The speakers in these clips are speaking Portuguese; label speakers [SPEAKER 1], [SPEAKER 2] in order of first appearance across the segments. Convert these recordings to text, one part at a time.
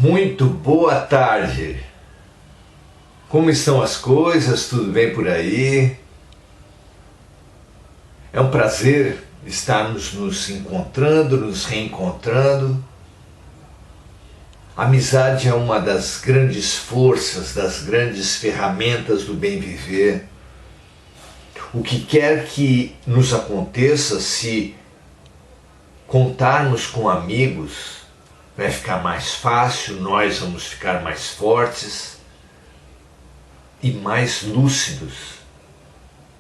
[SPEAKER 1] Muito boa tarde. Como estão as coisas? Tudo bem por aí? É um prazer estarmos nos encontrando, nos reencontrando. A amizade é uma das grandes forças, das grandes ferramentas do bem viver. O que quer que nos aconteça, se contarmos com amigos, vai ficar mais fácil, nós vamos ficar mais fortes e mais lúcidos.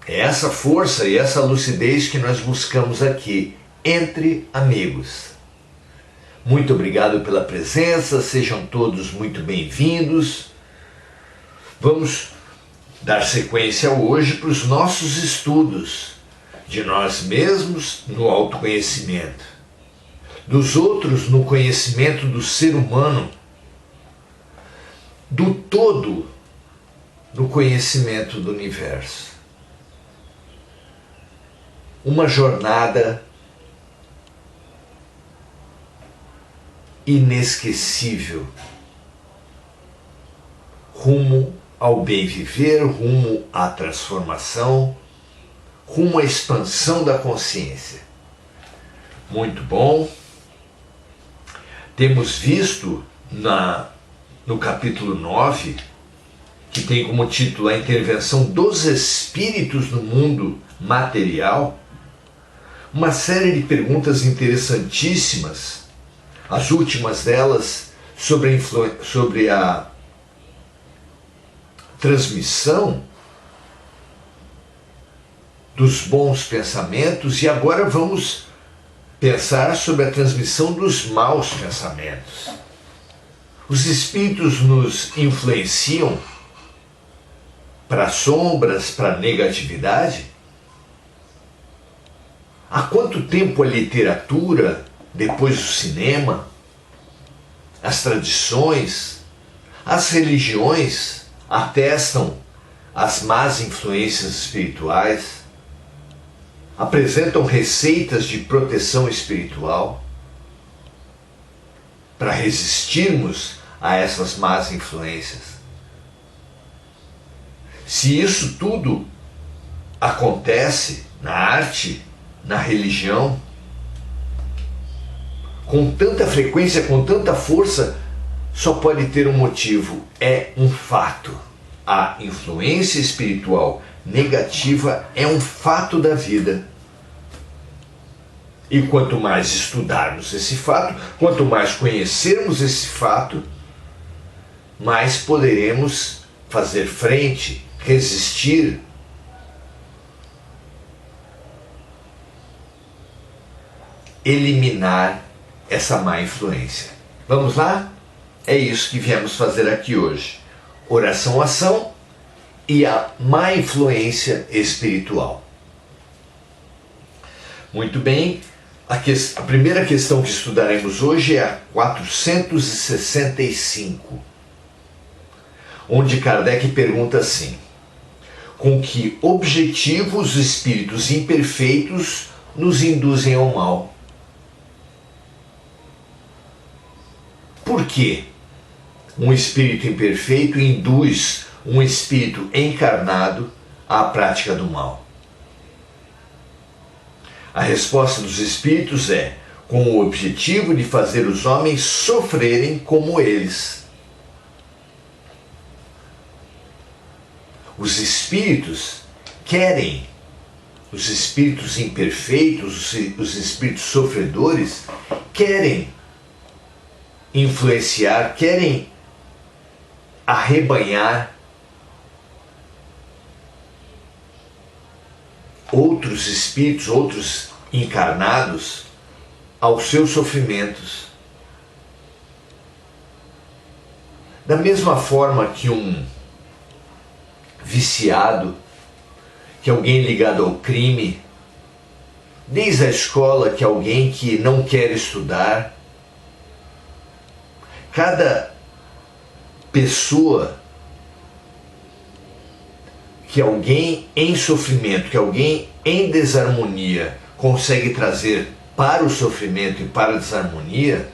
[SPEAKER 1] É essa força e essa lucidez que nós buscamos aqui, entre amigos. Muito obrigado pela presença, sejam todos muito bem-vindos. Vamos dar sequência hoje para os nossos estudos de nós mesmos no autoconhecimento, dos outros no conhecimento do ser humano, do todo no conhecimento do universo. Uma jornada inesquecível rumo ao bem viver, rumo à transformação, rumo à expansão da consciência. Muito bom. Temos visto no capítulo 9, que tem como título a intervenção dos espíritos no mundo material, uma série de perguntas interessantíssimas, as últimas delas sobre a transmissão dos bons pensamentos, e agora vamos pensar sobre a transmissão dos maus pensamentos. Os espíritos nos influenciam para sombras, para negatividade? Há quanto tempo a literatura, depois o cinema, as tradições, as religiões atestam as más influências espirituais, apresentam receitas de proteção espiritual para resistirmos a essas más influências? Se isso tudo acontece na arte, na religião, com tanta frequência, com tanta força, só pode ter um motivo: é um fato. A influência espiritual negativa é um fato da vida. E quanto mais estudarmos esse fato, quanto mais conhecermos esse fato, mais poderemos fazer frente, resistir, eliminar essa má influência. Vamos lá? É isso que viemos fazer aqui hoje. Oração-ação e a má influência espiritual. Muito bem, a primeira questão que estudaremos hoje é a 465, onde Kardec pergunta assim: com que objetivo os espíritos imperfeitos nos induzem ao mal? Por que um espírito imperfeito induz um espírito encarnado à prática do mal? A resposta dos espíritos é: com o objetivo de fazer os homens sofrerem como eles. Os espíritos querem, os espíritos imperfeitos, os espíritos sofredores, querem influenciar, querem arrebanhar outros espíritos, outros encarnados aos seus sofrimentos. Da mesma forma que um viciado, que alguém ligado ao crime, desde a escola, que alguém que não quer estudar, cada pessoa, que alguém em sofrimento, que alguém em desarmonia consegue trazer para o sofrimento e para a desarmonia,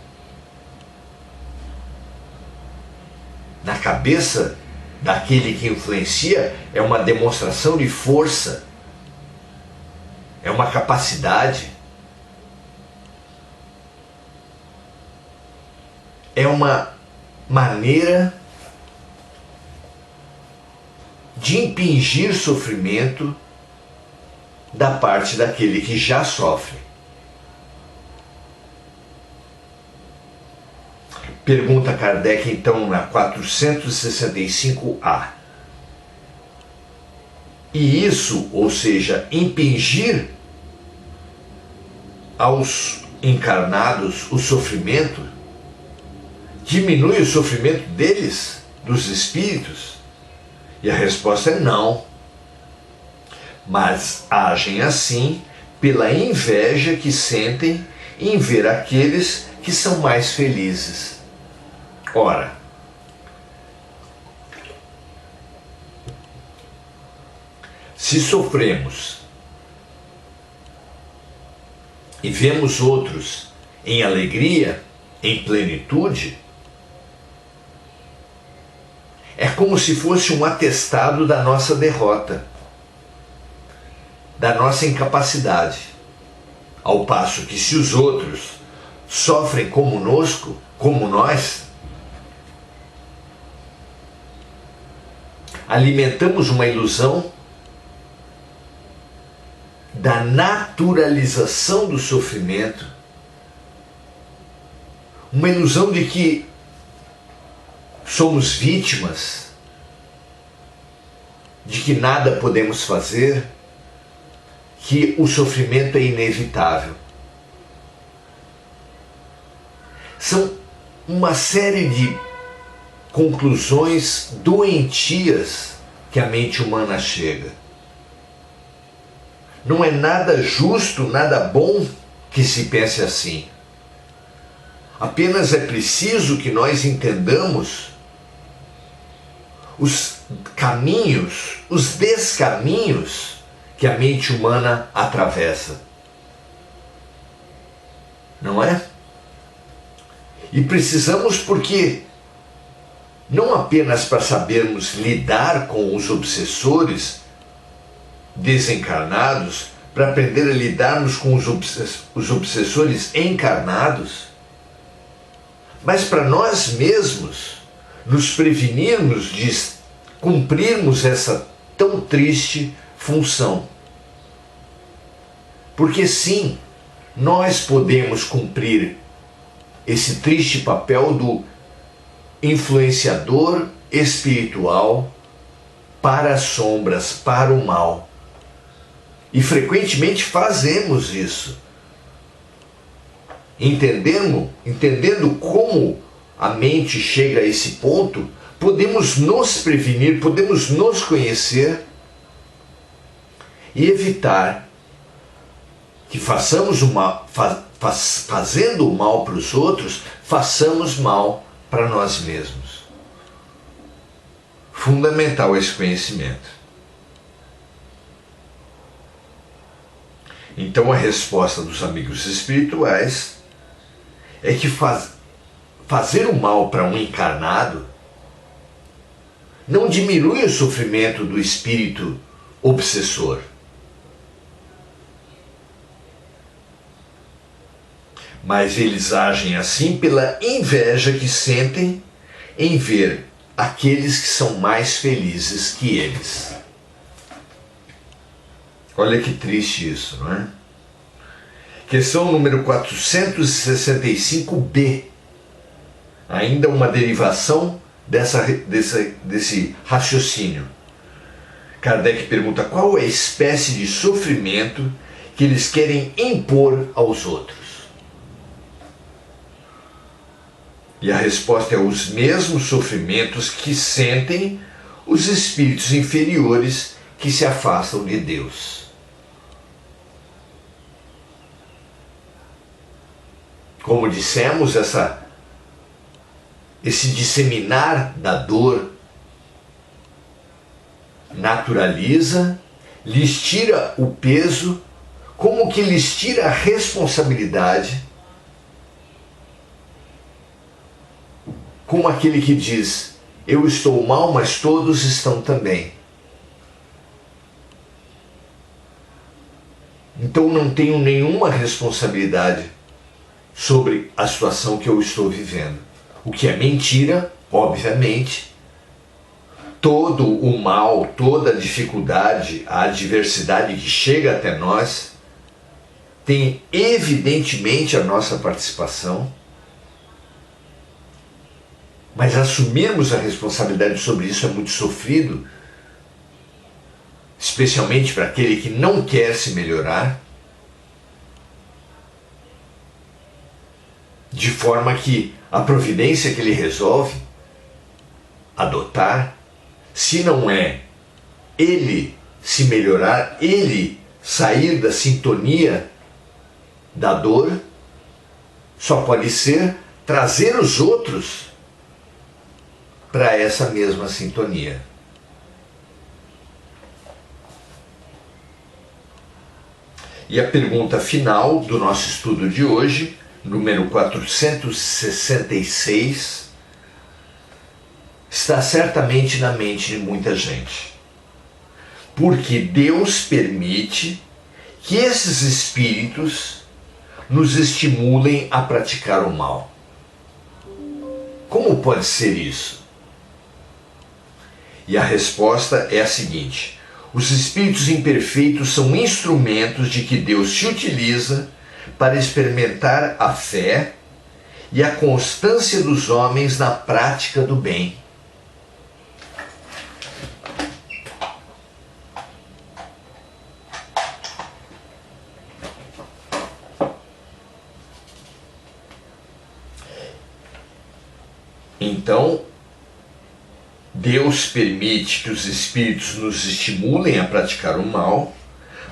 [SPEAKER 1] na cabeça daquele que influencia é uma demonstração de força, é uma capacidade, é uma maneira de impingir sofrimento da parte daquele que já sofre. Pergunta Kardec então na 465A. E isso, ou seja, impingir aos encarnados o sofrimento, diminui o sofrimento deles, dos espíritos? E a resposta é não. Mas agem assim pela inveja que sentem em ver aqueles que são mais felizes. Ora, se sofremos e vemos outros em alegria, em plenitude, é como se fosse um atestado da nossa derrota, da nossa incapacidade. Ao passo que se os outros sofrem como nós, alimentamos uma ilusão da naturalização do sofrimento, uma ilusão de que somos vítimas, de que nada podemos fazer, que o sofrimento é inevitável. São uma série de conclusões doentias que a mente humana chega. Não é nada justo, nada bom que se pense assim. Apenas é preciso que nós entendamos os caminhos, os descaminhos que a mente humana atravessa. Não é? E precisamos porque não apenas para sabermos lidar com os obsessores desencarnados, para aprender a lidarmos com os obsessores encarnados, mas para nós mesmos nos prevenirmos de cumprirmos essa tão triste função. Porque sim, nós podemos cumprir esse triste papel do influenciador espiritual para as sombras, para o mal. E frequentemente fazemos isso. Entendendo como a mente chega a esse ponto, podemos nos prevenir, podemos nos conhecer e evitar que façamos o mal, fazendo o mal para os outros, façamos mal para nós mesmos. Fundamental esse conhecimento. Então a resposta dos amigos espirituais é que fazer o mal para um encarnado não diminui o sofrimento do espírito obsessor. Mas eles agem assim pela inveja que sentem em ver aqueles que são mais felizes que eles. Olha que triste isso, não é? Questão número 465b. Ainda uma derivação desse raciocínio. Kardec pergunta qual é a espécie de sofrimento que eles querem impor aos outros. E a resposta é os mesmos sofrimentos que sentem os espíritos inferiores que se afastam de Deus. Como dissemos, esse disseminar da dor naturaliza, lhes tira o peso, como que lhes tira a responsabilidade, como aquele que diz: eu estou mal, mas todos estão também. Então não tenho nenhuma responsabilidade sobre a situação que eu estou vivendo. O que é mentira, obviamente. Todo o mal, toda a dificuldade, a adversidade que chega até nós tem evidentemente a nossa participação, mas assumirmos a responsabilidade sobre isso é muito sofrido, especialmente para aquele que não quer se melhorar, de forma que a providência que ele resolve adotar, se não é ele se melhorar, ele sair da sintonia da dor, só pode ser trazer os outros para essa mesma sintonia. E a pergunta final do nosso estudo de hoje, número 466, está certamente na mente de muita gente. Porque Deus permite que esses espíritos nos estimulem a praticar o mal. Como pode ser isso? E a resposta é a seguinte: os espíritos imperfeitos são instrumentos de que Deus se utiliza para experimentar a fé e a constância dos homens na prática do bem. Então, Deus permite que os espíritos nos estimulem a praticar o mal,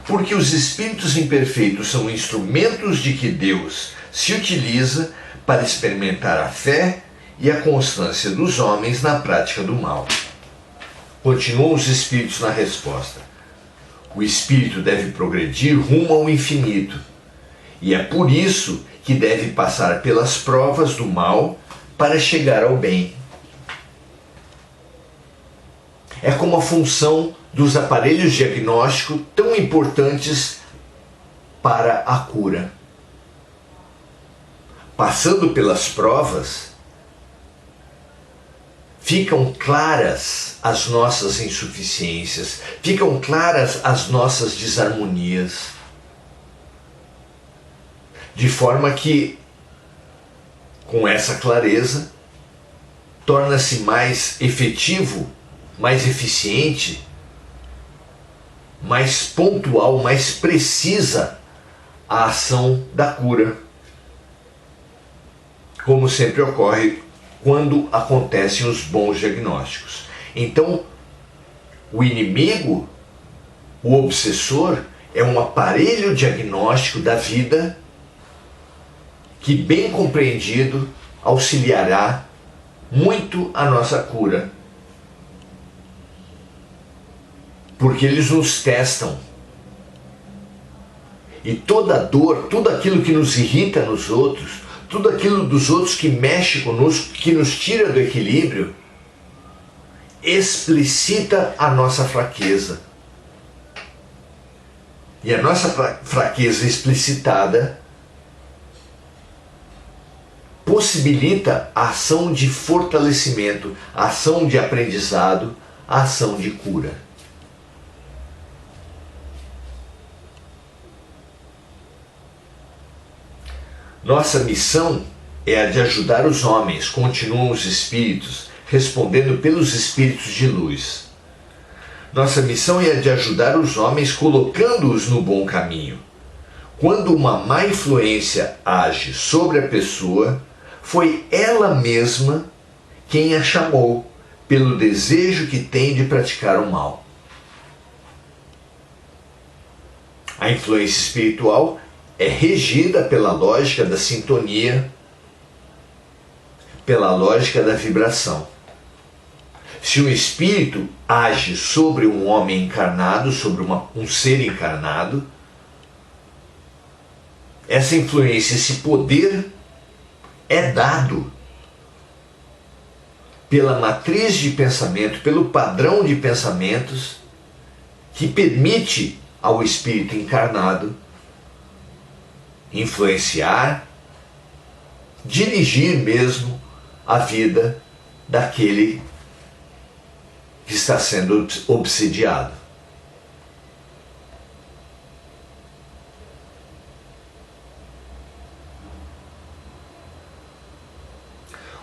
[SPEAKER 1] porque os espíritos imperfeitos são instrumentos de que Deus se utiliza para experimentar a fé e a constância dos homens na prática do mal. Continuam os espíritos na resposta. O espírito deve progredir rumo ao infinito, e é por isso que deve passar pelas provas do mal para chegar ao bem. É como a função dos aparelhos diagnósticos tão importantes para a cura. Passando pelas provas, ficam claras as nossas insuficiências, ficam claras as nossas desarmonias, de forma que, com essa clareza, torna-se mais efetivo, mais eficiente, mais pontual, mais precisa a ação da cura, como sempre ocorre quando acontecem os bons diagnósticos. Então, o inimigo, o obsessor, é um aparelho diagnóstico da vida que, bem compreendido, auxiliará muito a nossa cura. Porque eles nos testam. E toda dor, tudo aquilo que nos irrita nos outros, tudo aquilo dos outros que mexe conosco, que nos tira do equilíbrio, explicita a nossa fraqueza. E a nossa fraqueza explicitada possibilita a ação de fortalecimento, a ação de aprendizado, a ação de cura. Nossa missão é a de ajudar os homens, continuam os espíritos, respondendo pelos espíritos de luz. Nossa missão é a de ajudar os homens colocando-os no bom caminho. Quando uma má influência age sobre a pessoa, foi ela mesma quem a chamou pelo desejo que tem de praticar o mal. A influência espiritual é regida pela lógica da sintonia, pela lógica da vibração. Se um espírito age sobre um homem encarnado, sobre um ser encarnado, essa influência, esse poder é dado pela matriz de pensamento, pelo padrão de pensamentos que permite ao espírito encarnado influenciar, dirigir mesmo a vida daquele que está sendo obsidiado.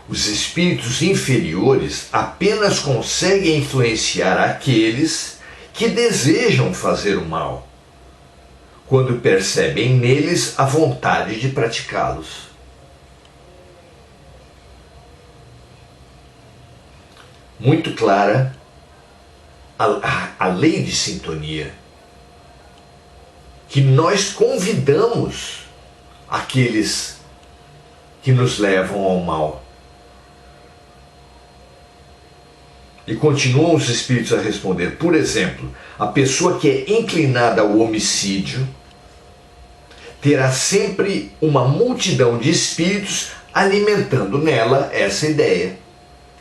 [SPEAKER 1] Os espíritos inferiores apenas conseguem influenciar aqueles que desejam fazer o mal, quando percebem neles a vontade de praticá-los. Muito clara a lei de sintonia, que nós convidamos aqueles que nos levam ao mal. E continuam os espíritos a responder. Por exemplo, a pessoa que é inclinada ao homicídio terá sempre uma multidão de espíritos alimentando nela essa ideia.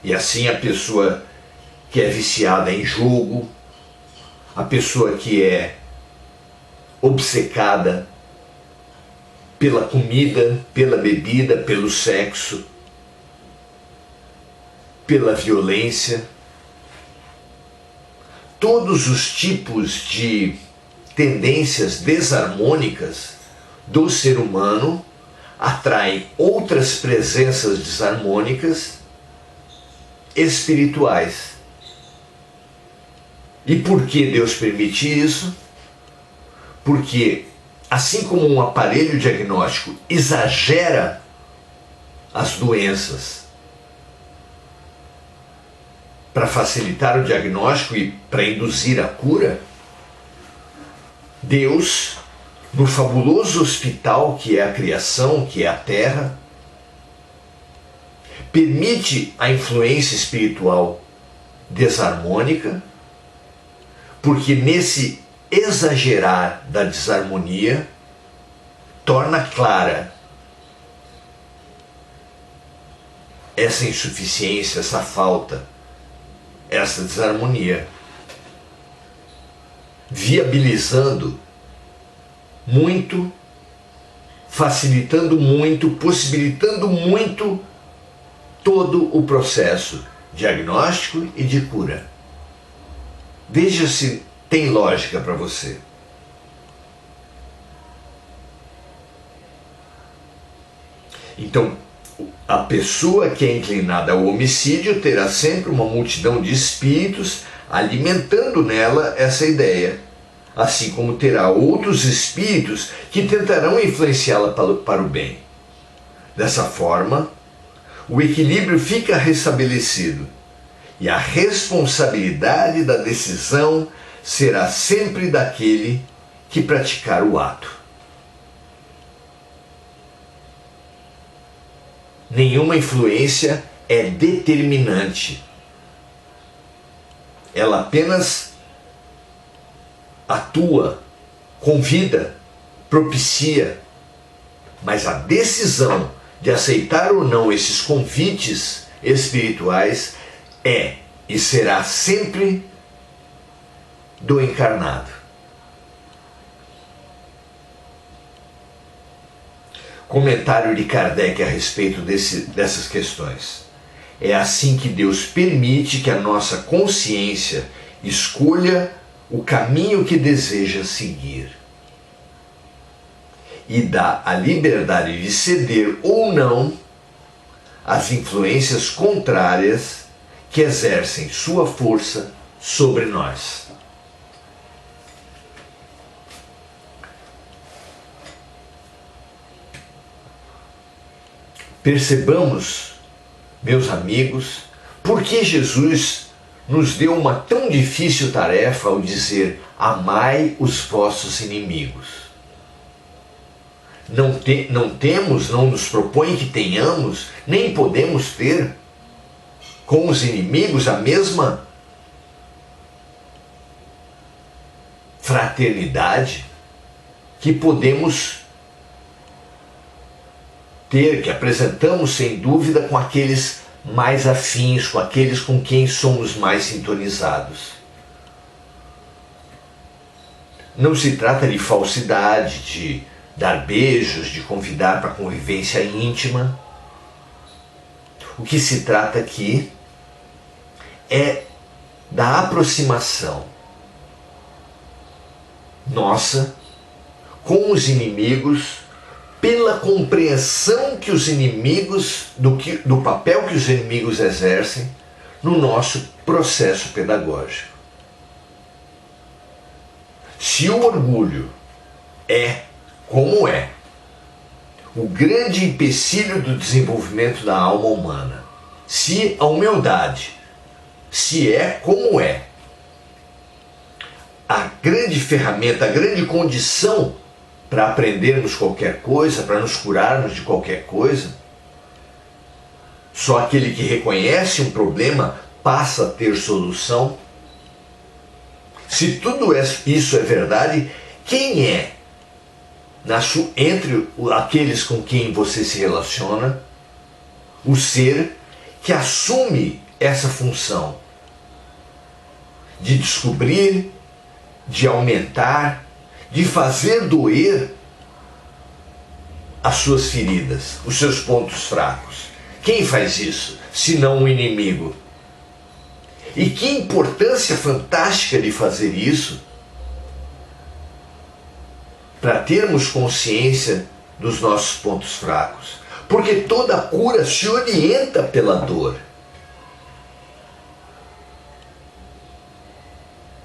[SPEAKER 1] E assim a pessoa que é viciada em jogo, a pessoa que é obcecada pela comida, pela bebida, pelo sexo, pela violência, todos os tipos de tendências desarmônicas do ser humano atraem outras presenças desarmônicas espirituais. E por que Deus permite isso? Porque, assim como um aparelho diagnóstico exagera as doenças para facilitar o diagnóstico e para induzir a cura, Deus, no fabuloso hospital que é a criação, que é a Terra, permite a influência espiritual desarmônica, porque nesse exagerar da desarmonia torna clara essa insuficiência, essa falta, essa desarmonia, viabilizando muito, facilitando muito, possibilitando muito todo o processo diagnóstico e de cura. Veja se tem lógica para você. Então, a pessoa que é inclinada ao homicídio terá sempre uma multidão de espíritos alimentando nela essa ideia, assim como terá outros espíritos que tentarão influenciá-la para o bem. Dessa forma, o equilíbrio fica restabelecido e a responsabilidade da decisão será sempre daquele que praticar o ato. Nenhuma influência é determinante. Ela apenas atua, convida, propicia, mas a decisão de aceitar ou não esses convites espirituais é e será sempre do encarnado. Comentário de Kardec a respeito dessas questões. É assim que Deus permite que a nossa consciência escolha o caminho que deseja seguir e dá a liberdade de ceder ou não às influências contrárias que exercem sua força sobre nós. Percebamos, meus amigos, por que Jesus nos deu uma tão difícil tarefa ao dizer: amai os vossos inimigos. Não temos, não nos propõe que tenhamos, nem podemos ter com os inimigos a mesma fraternidade que podemos ter, que apresentamos sem dúvida com aqueles mais afins, com aqueles com quem somos mais sintonizados. Não se trata de falsidade, de dar beijos, de convidar para convivência íntima. O que se trata aqui é da aproximação nossa com os inimigos, pela compreensão que os inimigos, do papel que os inimigos exercem no nosso processo pedagógico. Se o orgulho é, como é, o grande empecilho do desenvolvimento da alma humana, se a humildade, se é como é, a grande ferramenta, a grande condição para aprendermos qualquer coisa, para nos curarmos de qualquer coisa, só aquele que reconhece um problema passa a ter solução. Se tudo isso é verdade, quem é, entre aqueles com quem você se relaciona, o ser que assume essa função de descobrir, de aumentar, de fazer doer as suas feridas, os seus pontos fracos? Quem faz isso, se não o inimigo? E que importância fantástica de fazer isso para termos consciência dos nossos pontos fracos. Porque toda cura se orienta pela dor.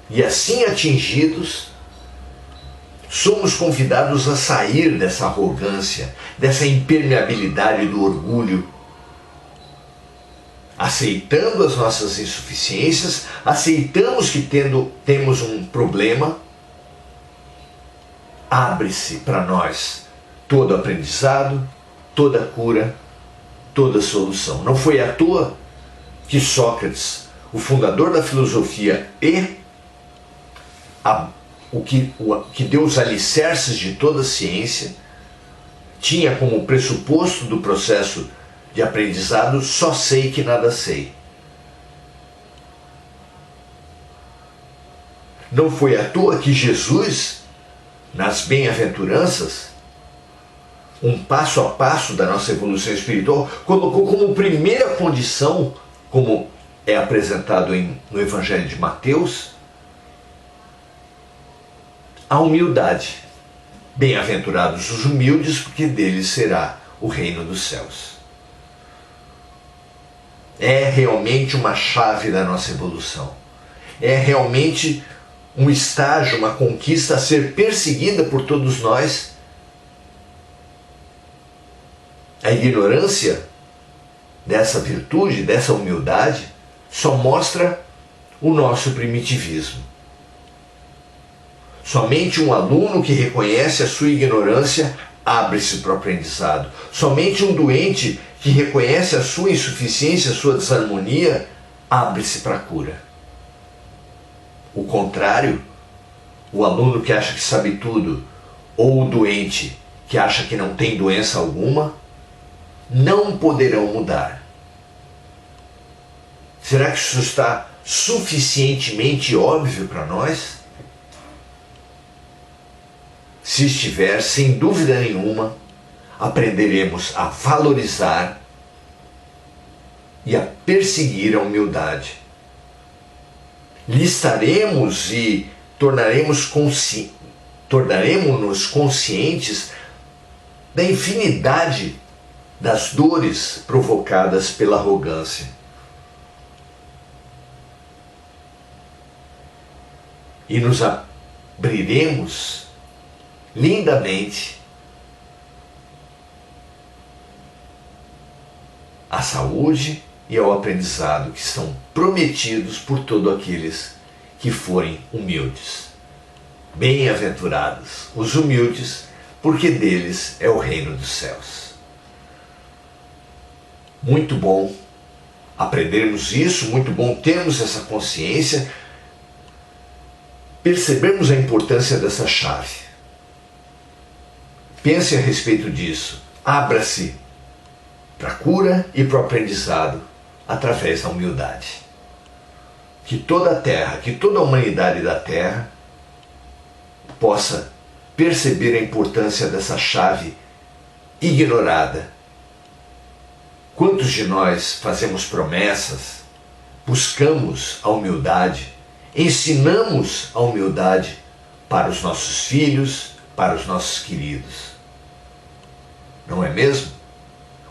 [SPEAKER 1] E assim atingidos, somos convidados a sair dessa arrogância, dessa impermeabilidade do orgulho, aceitando as nossas insuficiências, aceitamos que temos um problema, abre-se para nós todo aprendizado, toda cura, toda solução. Não foi à toa que Sócrates, o fundador da filosofia e o que deu os alicerces de toda a ciência, tinha como pressuposto do processo de aprendizado: só sei que nada sei. Não foi à toa que Jesus, nas bem-aventuranças, um passo a passo da nossa evolução espiritual, colocou como primeira condição, como é apresentado no Evangelho de Mateus, a humildade. Bem-aventurados os humildes, porque deles será o reino dos céus. É realmente uma chave da nossa evolução. É realmente um estágio, uma conquista a ser perseguida por todos nós. A ignorância dessa virtude, dessa humildade, só mostra o nosso primitivismo. Somente um aluno que reconhece a sua ignorância abre-se para o aprendizado. Somente um doente que reconhece a sua insuficiência, a sua desarmonia, abre-se para a cura. O contrário, o aluno que acha que sabe tudo, ou o doente que acha que não tem doença alguma, não poderão mudar. Será que isso está suficientemente óbvio para nós? Se estiver, sem dúvida nenhuma, aprenderemos a valorizar e a perseguir a humildade. Listaremos e tornaremos-nos conscientes da infinidade das dores provocadas pela arrogância. E nos abriremos lindamente à saúde e ao aprendizado que são prometidos por todos aqueles que forem humildes. Bem-aventurados os humildes, porque deles é o reino dos céus. Muito bom aprendermos isso, muito bom termos essa consciência, percebermos a importância dessa chave. Pense a respeito disso. Abra-se para a cura e para o aprendizado. através da humildade. Que toda a terra, que toda a humanidade da terra possa perceber a importância dessa chave ignorada. Quantos de nós fazemos promessas, buscamos a humildade, ensinamos a humildade para os nossos filhos, para os nossos queridos? Não é mesmo?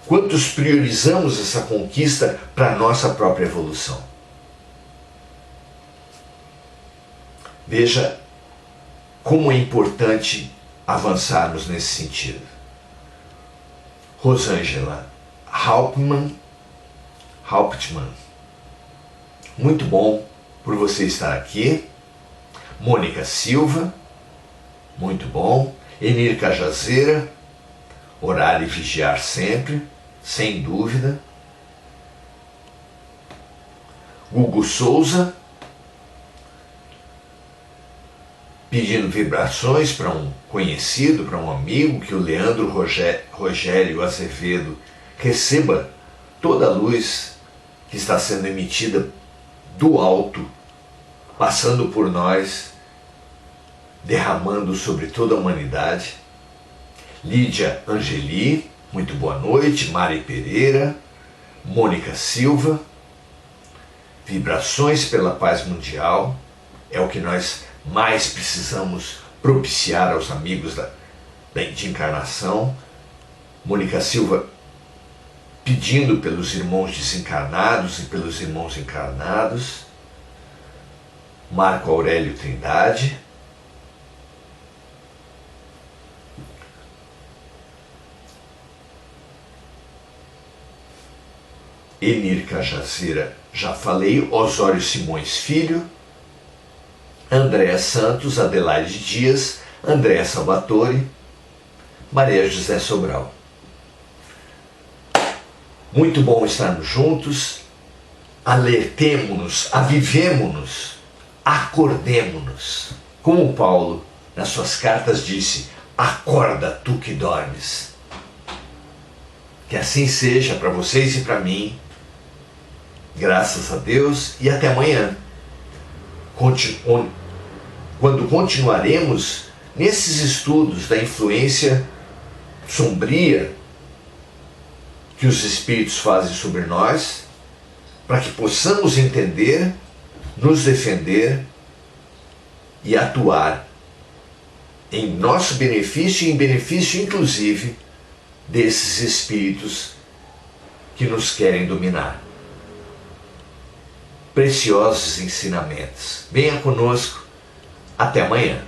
[SPEAKER 1] Quantos priorizamos essa conquista para a nossa própria evolução? Veja como é importante avançarmos nesse sentido. Rosângela Hauptmann, muito bom por você estar aqui. Mônica Silva, muito bom. Enir Cajazeira, orar e vigiar sempre, sem dúvida. Hugo Souza, pedindo vibrações para um conhecido, para um amigo, que o Leandro Rogério Azevedo receba toda a luz que está sendo emitida do alto, passando por nós, derramando sobre toda a humanidade. Lídia Angeli, muito boa noite. Mari Pereira, Mônica Silva, vibrações pela paz mundial, é o que nós mais precisamos propiciar aos amigos de encarnação. Mônica Silva pedindo pelos irmãos desencarnados e pelos irmãos encarnados. Marco Aurélio Trindade. Enir Cajazeira, já falei. Osório Simões Filho. Andréa Santos, Adelaide Dias, Andréa Salvatore, Maria José Sobral. Muito bom estarmos juntos. Alertemo-nos, avivemo-nos, acordemo-nos. Como Paulo, nas suas cartas, disse: acorda tu que dormes. Que assim seja para vocês e para mim. Graças a Deus e até amanhã. Quando continuaremos nesses estudos da influência sombria que os espíritos fazem sobre nós, para que possamos entender, nos defender e atuar em nosso benefício e em benefício inclusive desses espíritos que nos querem dominar. Preciosos ensinamentos. Venha conosco. Até amanhã.